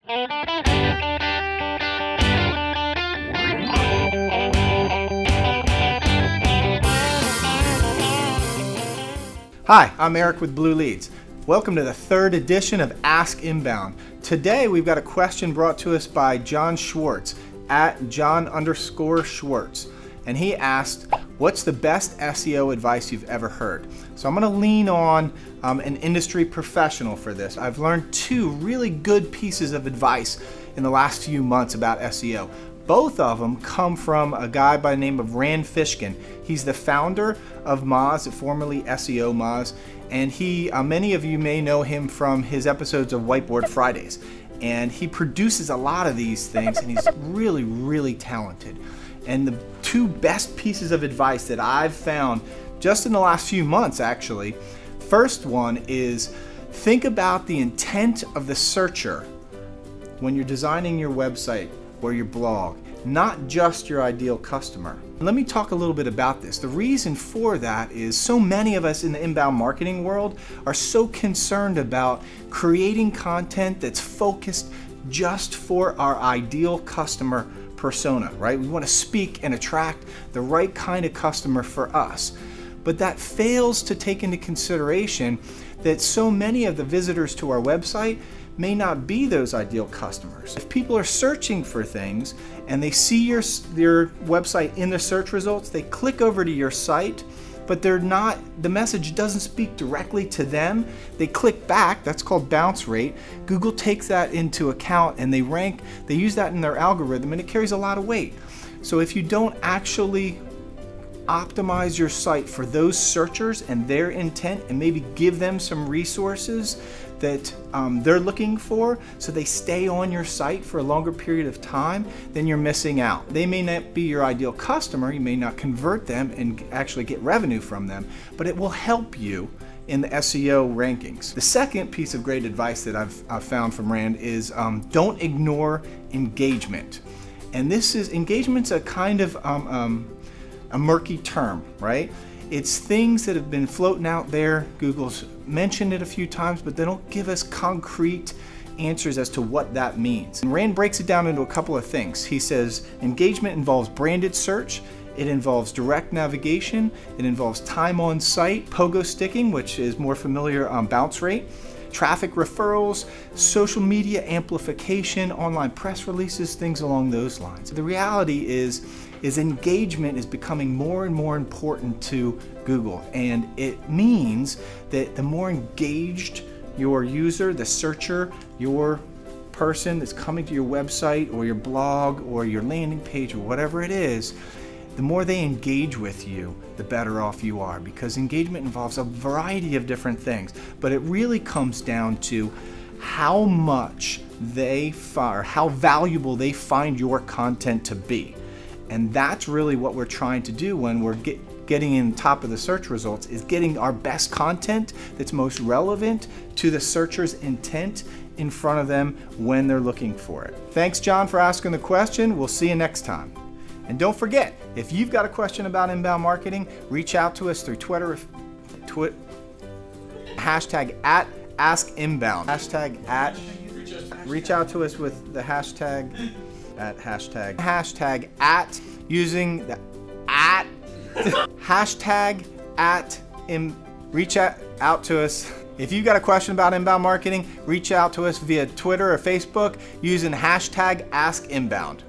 Hi, I'm Eric with Bluleadz. Welcome to the third edition of Ask Inbound. Today we've got a question brought to us by John Schwartz at John_Schwartz. And he asked, what's the best SEO advice you've ever heard? So I'm going to lean on an industry professional for this. I've learned two really good pieces of advice in the last few months about SEO. Both of them come from a guy by the name of Rand Fishkin. He's the founder of Moz, formerly SEO Moz, and he, many of you may know him from his episodes of Whiteboard Fridays. And he produces a lot of these things, and he's really, really talented. And the two best pieces of advice that I've found just in the last few months, actually, first one is think about the intent of the searcher when you're designing your website or your blog, not just your ideal customer. Let me talk a little bit about this. The reason for that is so many of us in the inbound marketing world are so concerned about creating content that's focused just for our ideal customer persona, right? We want to speak and attract the right kind of customer for us. But that fails to take into consideration that so many of the visitors to our website may not be those ideal customers. If people are searching for things and they see your website in the search results, they click over to your site, but the message doesn't speak directly to them. They click back, that's called bounce rate. Google takes that into account and they use that in their algorithm, and it carries a lot of weight. So if you don't actually optimize your site for those searchers and their intent, and maybe give them some resources that they're looking for so they stay on your site for a longer period of time, then you're missing out. They may not be your ideal customer, you may not convert them and actually get revenue from them, but it will help you in the SEO rankings. The second piece of great advice that I've found from Rand is don't ignore engagement. And engagement's a kind of a murky term, right? It's things that have been floating out there. Google's mentioned it a few times, but they don't give us concrete answers as to what that means. And Rand breaks it down into a couple of things. He says engagement involves branded search, it involves direct navigation, it involves time on site, Pogo-sticking, which is more familiar on bounce rate, traffic referrals, social media amplification, online press releases, things along those lines. The reality is engagement is becoming more and more important to Google, and it means that the more engaged your user, the searcher, your person that's coming to your website or your blog or your landing page or whatever it is, the more they engage with you, the better off you are, because engagement involves a variety of different things. But it really comes down to how much how valuable they find your content to be. And that's really what we're trying to do when we're getting in top of the search results, is getting our best content that's most relevant to the searcher's intent in front of them when they're looking for it. Thanks, John, for asking the question. We'll see you next time. And don't forget, if you've got a question about inbound marketing, reach out to us through Twitter, hashtag at askinbound. Reach out to us with the hashtag at using the at hashtag at reach out to us. If you've got a question about inbound marketing, reach out to us via Twitter or Facebook using hashtag askinbound.